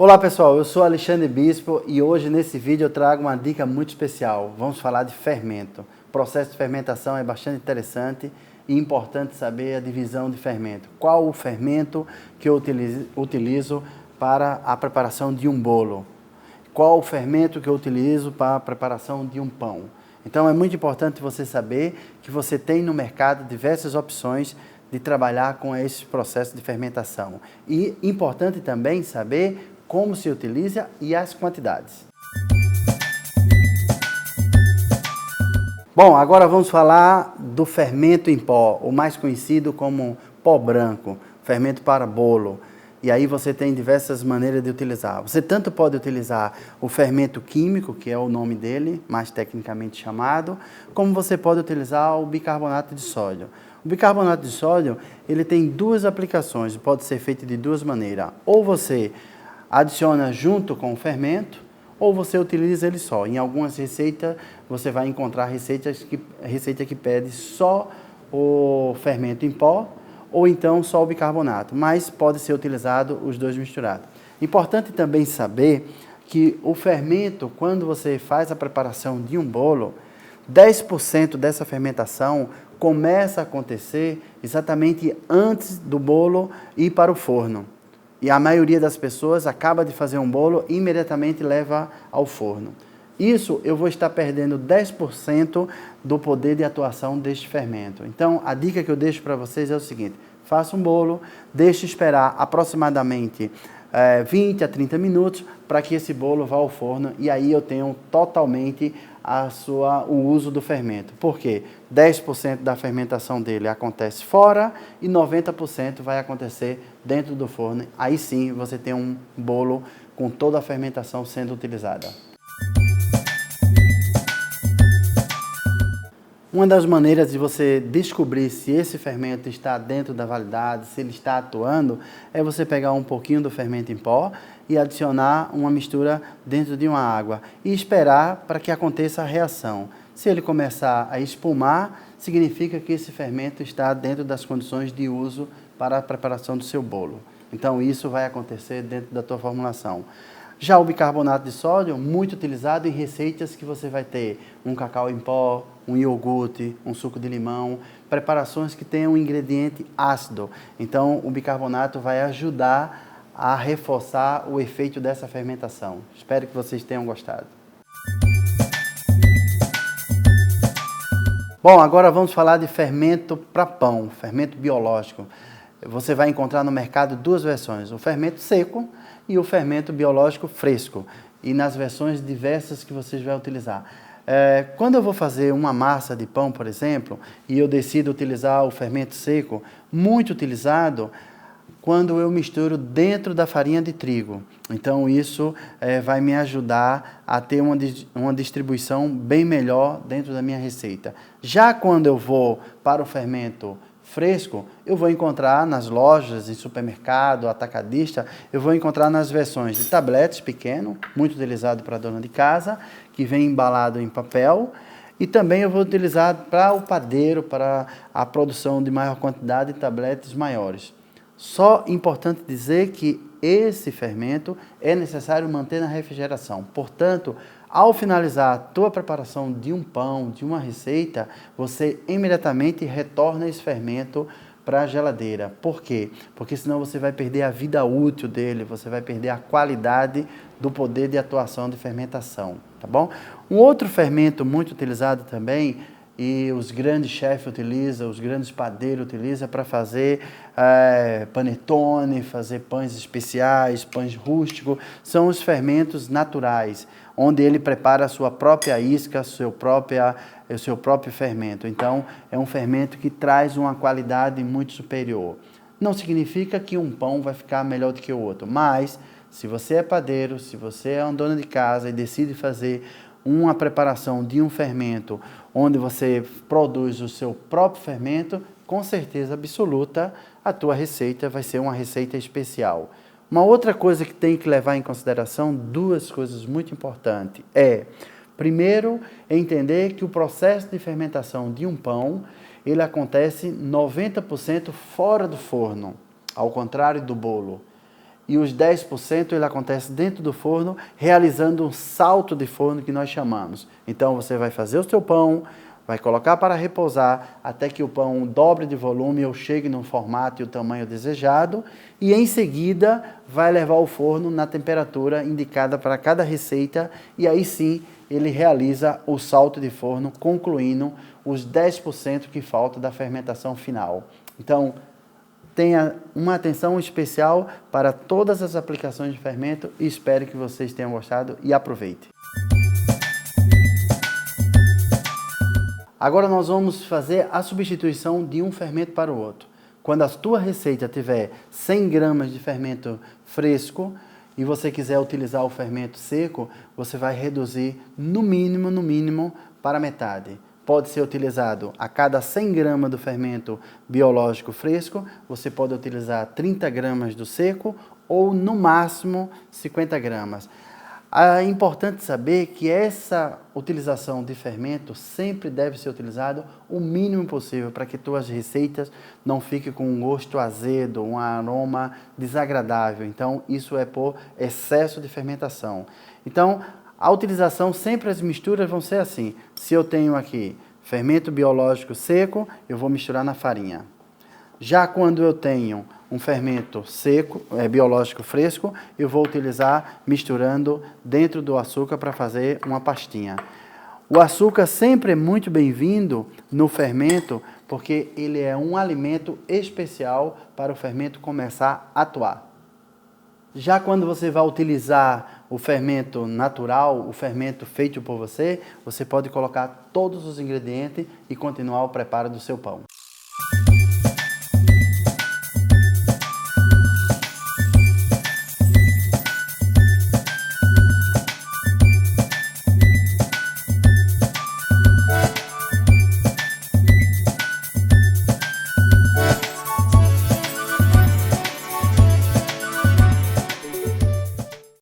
Olá pessoal, eu sou Alexandre Bispo e hoje nesse vídeo eu trago uma dica muito especial. Vamos falar de fermento. O processo de fermentação é bastante interessante e importante saber a divisão de fermento. Qual o fermento que eu utilizo para a preparação de um bolo? Qual o fermento que eu utilizo para a preparação de um pão? Então é muito importante você saber que você tem no mercado diversas opções de trabalhar com esse processo de fermentação. E importante também saber como se utiliza e as quantidades. Bom, agora vamos falar do fermento em pó, o mais conhecido como pó branco, fermento para bolo. E aí você tem diversas maneiras de utilizar. Você tanto pode utilizar o fermento químico, que é o nome dele, mais tecnicamente chamado, como você pode utilizar o bicarbonato de sódio. O bicarbonato de sódio, ele tem duas aplicações, pode ser feito de duas maneiras. Ou você adiciona junto com o fermento, ou você utiliza ele só. Em algumas receitas, você vai encontrar receita que pede só o fermento em pó, ou então só o bicarbonato, mas pode ser utilizado os dois misturados. Importante também saber que o fermento, quando você faz a preparação de um bolo, 10% dessa fermentação começa a acontecer exatamente antes do bolo ir para o forno. E a maioria das pessoas acaba de fazer um bolo e imediatamente leva ao forno. Isso eu vou estar perdendo 10% do poder de atuação deste fermento. Então, a dica que eu deixo para vocês é o seguinte: faça um bolo, deixe esperar aproximadamente 20 a 30 minutos para que esse bolo vá ao forno e aí eu tenho totalmente o uso do fermento. Por quê? 10% da fermentação dele acontece fora e 90% vai acontecer dentro do forno. Aí sim você tem um bolo com toda a fermentação sendo utilizada. Uma das maneiras de você descobrir se esse fermento está dentro da validade, se ele está atuando, é você pegar um pouquinho do fermento em pó e adicionar uma mistura dentro de uma água e esperar para que aconteça a reação. Se ele começar a espumar, significa que esse fermento está dentro das condições de uso para a preparação do seu bolo. Então isso vai acontecer dentro da tua formulação. Já o bicarbonato de sódio, muito utilizado em receitas que você vai ter um cacau em pó, um iogurte, um suco de limão, preparações que tenham um ingrediente ácido. Então, o bicarbonato vai ajudar a reforçar o efeito dessa fermentação. Espero que vocês tenham gostado. Bom, agora vamos falar de fermento para pão, fermento biológico. Você vai encontrar no mercado duas versões, o fermento seco e o fermento biológico fresco, e nas versões diversas que vocês vão utilizar. Quando eu vou fazer uma massa de pão, por exemplo, e eu decido utilizar o fermento seco, muito utilizado quando eu misturo dentro da farinha de trigo. Então isso vai me ajudar a ter uma distribuição bem melhor dentro da minha receita. Já quando eu vou para o fermento fresco, eu vou encontrar nas lojas, em supermercado, atacadista, eu vou encontrar nas versões de tabletes pequeno, muito utilizado para a dona de casa, que vem embalado em papel, e também eu vou utilizar para o padeiro, para a produção de maior quantidade de tabletes maiores. Só importante dizer que esse fermento é necessário manter na refrigeração. Portanto, ao finalizar a tua preparação de um pão, de uma receita, você imediatamente retorna esse fermento para a geladeira. Por quê? Porque senão você vai perder a vida útil dele, você vai perder a qualidade do poder de atuação de fermentação, tá bom? Um outro fermento muito utilizado também, e os grandes chefes utilizam, os grandes padeiros utilizam para fazer panetone, fazer pães especiais, pães rústicos, são os fermentos naturais, onde ele prepara a sua própria isca, o seu próprio fermento. Então, é um fermento que traz uma qualidade muito superior. Não significa que um pão vai ficar melhor do que o outro, mas se você é padeiro, se você é uma dona de casa e decide fazer uma preparação de um fermento onde você produz o seu próprio fermento, com certeza absoluta, a tua receita vai ser uma receita especial. Uma outra coisa que tem que levar em consideração, duas coisas muito importantes, primeiro, entender que o processo de fermentação de um pão, ele acontece 90% fora do forno, ao contrário do bolo. e os 10% ele acontece dentro do forno, realizando um salto de forno que nós chamamos. Então você vai fazer o seu pão, vai colocar para repousar até que o pão dobre de volume ou chegue no formato e o tamanho desejado, e em seguida vai levar ao forno na temperatura indicada para cada receita, e aí sim ele realiza o salto de forno, concluindo os 10% que falta da fermentação final. Então, tenha uma atenção especial para todas as aplicações de fermento e espero que vocês tenham gostado e aproveite. Agora nós vamos fazer a substituição de um fermento para o outro. Quando a tua receita tiver 100 gramas de fermento fresco e você quiser utilizar o fermento seco, você vai reduzir no mínimo para metade. Pode ser utilizado a cada 100 gramas do fermento biológico fresco, você pode utilizar 30 gramas do seco ou no máximo 50 gramas. É importante saber que essa utilização de fermento sempre deve ser utilizado o mínimo possível para que tuas receitas não fiquem com um gosto azedo, um aroma desagradável. Então, isso é por excesso de fermentação. Então, a utilização, sempre as misturas vão ser assim. Se eu tenho aqui fermento biológico seco, eu vou misturar na farinha. Já quando eu tenho um fermento seco, biológico fresco, eu vou utilizar misturando dentro do açúcar para fazer uma pastinha. O açúcar sempre é muito bem-vindo no fermento, porque ele é um alimento especial para o fermento começar a atuar. Já quando você vai utilizar o fermento natural, o fermento feito por você, você pode colocar todos os ingredientes e continuar o preparo do seu pão.